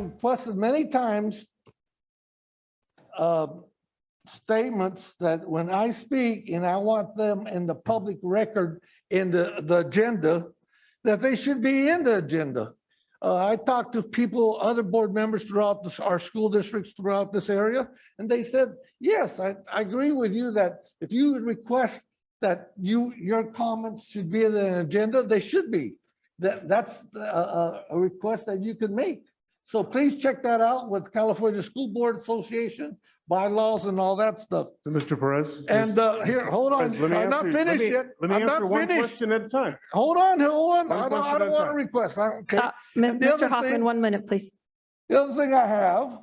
requested many times statements that when I speak and I want them in the public record in the agenda, that they should be in the agenda. I talked to people, other board members throughout our school districts throughout this area, and they said, yes, I agree with you that if you would request that your comments should be in the agenda, they should be. That's a request that you can make. So please check that out with California School Board Association, bylaws and all that stuff. So Mr. Perez. And here, hold on, I'm not finished yet. Let me answer one question at a time. Hold on. I don't question at a want to time. request. Okay. And the Mr. other Hoffman, thing- 1 minute, please. The other thing I have,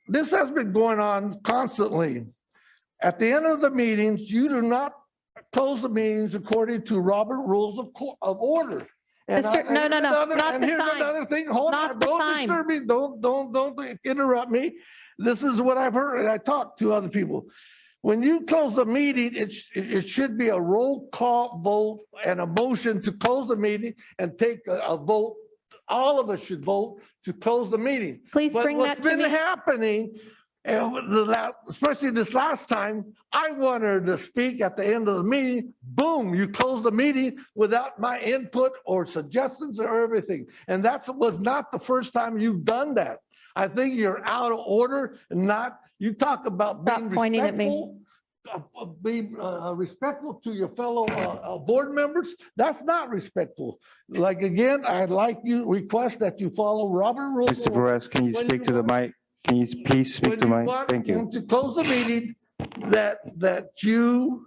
this has been going on constantly. At the end of the meetings, you do not close the meetings according to Robert Rules of Order. And Mr. No, not and the here's time. another thing. Hold Not on. the Don't time. disturb me. Don't interrupt me. This is what I've heard, and I talked to other people. When you close the meeting, it should be a roll call vote and a motion to close the meeting and take a vote. All of us should vote to close the meeting. Please bring that to What's been me. happening, especially this last time, I wanted to speak at the end of the meeting. Boom, you close the meeting without my input or suggestions or everything. And that was not the first time you've done that. I think you're out of order and you talk about being Stop pointing at me. respectful, being respectful to your fellow board members. That's not respectful. Like, again, I'd like you request that you follow Robert Rules. Mr. Perez, can you When speak to the mic? Can you please speak to mic? Thank you. To close the meeting, that you,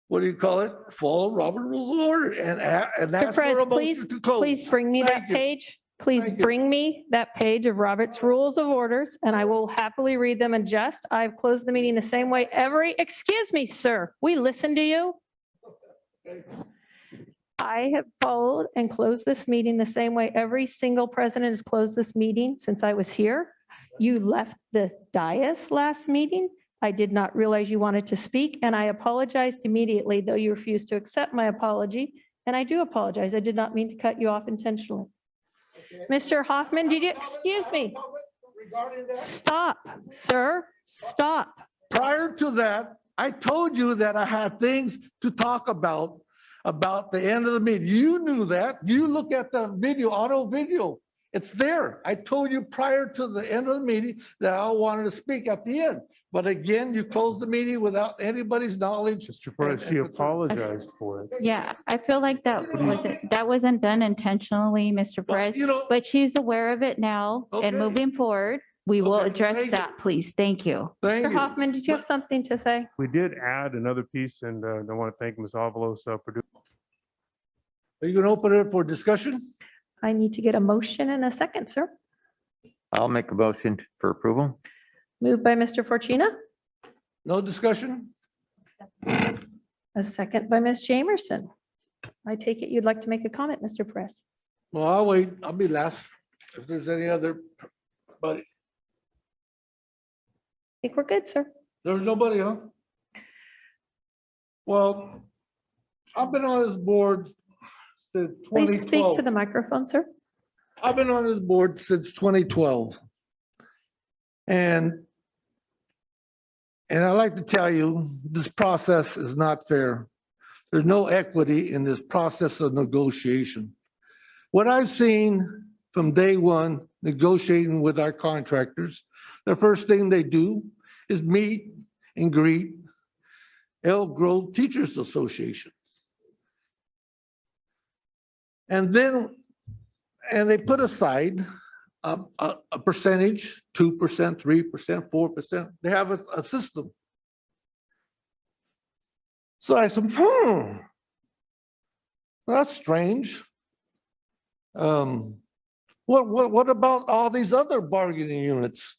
what do you call it? Follow Robert Rules of Order and Mr. ask for Perez, a please, motion to close. please bring me that Thank you. page. Please Thank you. bring me that page of Robert's Rules of Orders, and I will happily read them and just, I've closed the meeting the same way excuse me, sir, we listen to you. I have followed and closed this meeting the same way every single president has closed this meeting since I was here. You left the dais last meeting. I did not realize you wanted to speak, and I apologized immediately, though you refused to accept my apology. And I do apologize. I did not mean to cut you off intentionally. Mr. Hoffman, did you, excuse me, Regarding that, stop, sir, stop. prior to that, I told you that I had things to talk about the end of the meeting. You knew that. You look at the video, auto video. It's there. I told you prior to the end of the meeting that I wanted to speak at the end. But again, you closed the meeting without anybody's knowledge. Mr. Perez, she apologized for it. Yeah, I feel like that wasn't done intentionally, Mr. Well, Perez, you know, but she's aware of it now, Okay. and moving forward, we will Okay, address thank you. that, please. Thank you. thank Mr. you. Hoffman, did you have something to say? We did add another piece, and I want to thank Ms. Avalos for doing. Are you going to open it for discussion? I need to get a motion and a second, sir. I'll make a motion for approval. Moved by Mr. Fortuna, No discussion? a second by Ms. Jamerson. I take it you'd like to make a comment, Mr. Perez. Well, I'll wait. I'll be last. If there's any other, but I think we're good, sir. there's nobody, huh? Well, I've been on this board since Please speak 2012. to the microphone, sir. I've been on this board since 2012. And I'd like to tell you, this process is not fair. There's no equity in this process of negotiation. What I've seen from day one, negotiating with our contractors, the first thing they do is meet and greet Elk Grove Teachers Association. And they put aside a percentage, 2%, 3%, 4%. They have a system. So I said, that's strange. What about all these other bargaining units?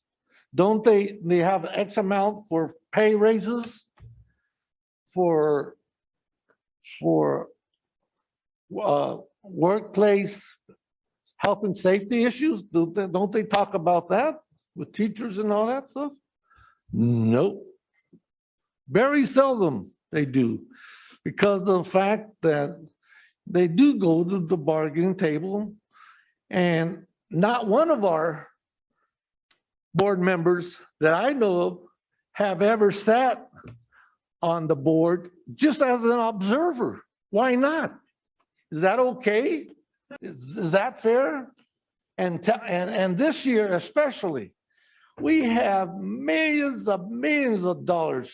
Don't they have X amount for pay raises, for workplace health and safety issues? Don't they talk about that with teachers and all that stuff? Nope. Very seldom they do, because of the fact that they do go to the bargaining table and not one of our board members that I know of have ever sat on the board just as an observer. Why not? Is that okay? Is that fair? And this year especially, we have millions of dollars.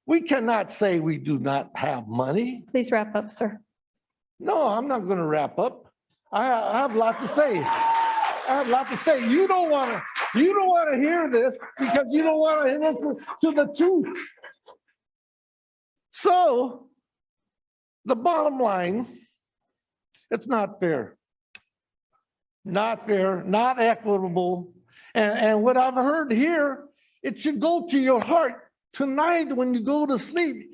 We cannot say we do not have money. Please wrap up, sir. No, I'm not going to wrap up. I have a lot to say. I have a lot to say. You don't want to hear this because you don't want to listen to the truth. So the bottom line, it's not fair. Not fair, not equitable. And what I've heard here, it should go to your heart tonight when you go to sleep.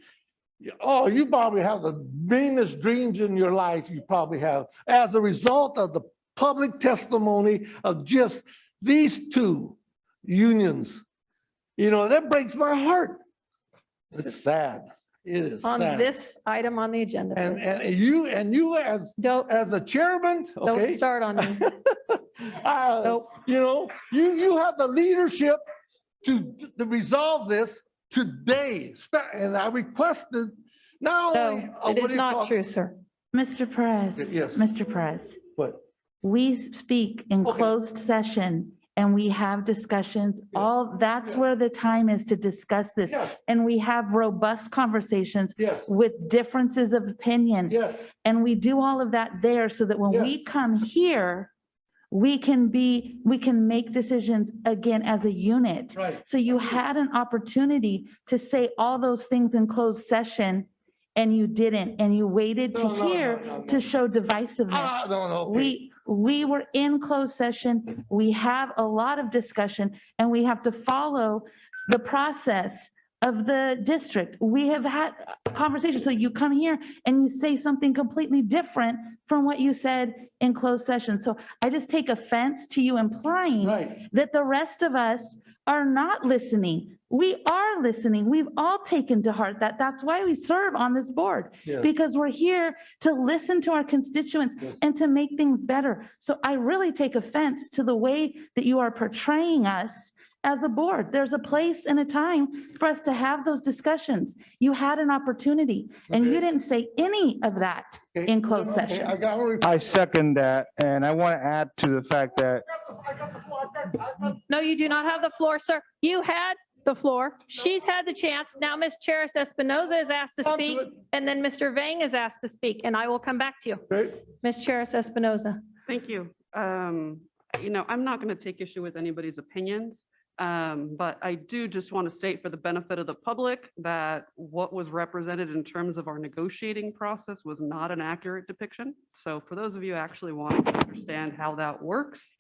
Oh, you probably have the meanest dreams in your life. You probably have as a result of the public testimony of just these two unions. You know, that breaks my heart. It's sad. It is On sad. this item on the agenda. please. And you as a chairman, Don't okay? start on me. Nope. You know, you have the leadership to resolve this today. And I requested not only. No, what it do is you not call- true, sir. Mr. Perez. Yes. Mr. Perez, What? we speak in Okay. closed session and we have discussions. That's Yeah. where the time is to discuss this. Yes, And we have robust conversations yes, with differences of opinion. yes. And we do all of that there so that when Yes. we come here, we can make decisions again as a unit. Right. So you had an opportunity to say all those things in closed session and you didn't, and you waited to No, hear no. to show divisiveness. No, okay. We were in closed session. We have a lot of discussion and we have to follow the process of the district. We have had conversations. So you come here and you say something completely different from what you said in closed session. So I just take offense to you implying Right. that the rest of us are not listening. We are listening. We've all taken to heart that. That's why we serve on this board, Yes. because we're here to listen to our constituents Yes. and to make things better. So I really take offense to the way that you are portraying us as a board. There's a place and a time for us to have those discussions. You had an opportunity and you Okay. didn't say any of that Okay. in closed Okay, session. I got I second that, and I want to add to the fact that No, you do not have the floor, sir. You had the floor. She's had the chance. Now Ms. Charis Espinoza is asked to Come to speak, it. and then Mr. Vang is asked to speak, and I will come back to you. Okay. Ms. Charis Espinoza. Thank you. I'm not going to take issue with anybody's opinions, but I do just want to state for the benefit of the public that what was represented in terms of our negotiating process was not an accurate depiction. So for those of you actually wanting to understand how that works,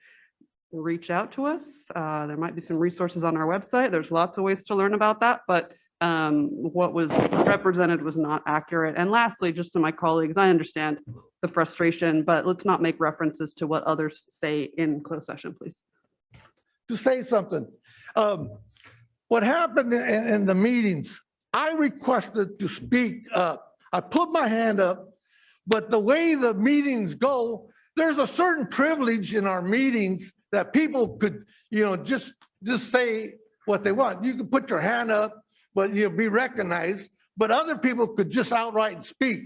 reach out to us. There might be some resources on our website. There's lots of ways to learn about that, but what was represented was not accurate. And lastly, just to my colleagues, I understand the frustration, but let's not make references to what others say in closed session, please. To say something. What happened in the meetings, I requested to speak up. I put my hand up, but the way the meetings go, there's a certain privilege in our meetings that people could, just say what they want. You can put your hand up, but you'll be recognized, but other people could just outright speak.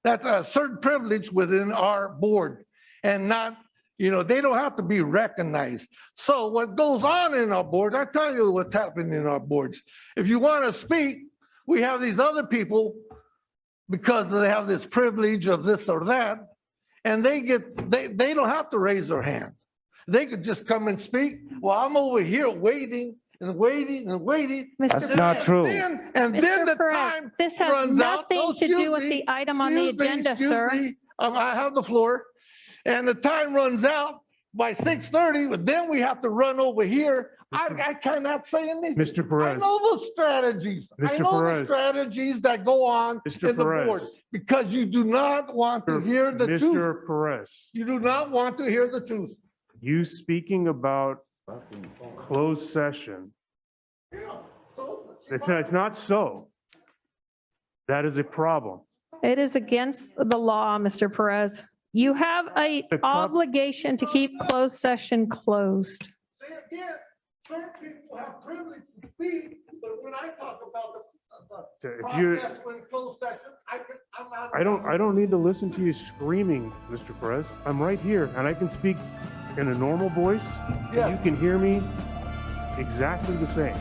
That's a certain privilege within our board and not, they don't have to be recognized. So what goes on in our board, I tell you what's happening in our boards. If you want to speak, we have these other people because they have this privilege of this or that, and they don't have to raise their hand. They could just come and speak. Well, I'm over here waiting and waiting and waiting. That's Mr. not Perez. true. And then the Mr. Perez, time this has runs out. nothing Oh, to do excuse with me, the item on the excuse me, agenda, excuse sir. me. I have the floor. And the time runs out by 6:30, but then we have to run over here. I cannot say anything. Mr. I Perez, know the strategies. I Mr. know the Perez. strategies that go on Mr. in the board Perez. because you do not want to hear the truth. Mr. Perez, You do not want to hear the truth. you speaking about closed session, it's not so. That is a problem. It is against the law, Mr. Perez. You have a The cop- obligation to keep closed session closed. Say again, certain people have privilege to speak, but when I talk about the If you, process when closed session, I'm not. I don't need to listen to you screaming, Mr. Perez. I'm right here and I can speak in a normal voice. And you Yes. can hear me exactly the same.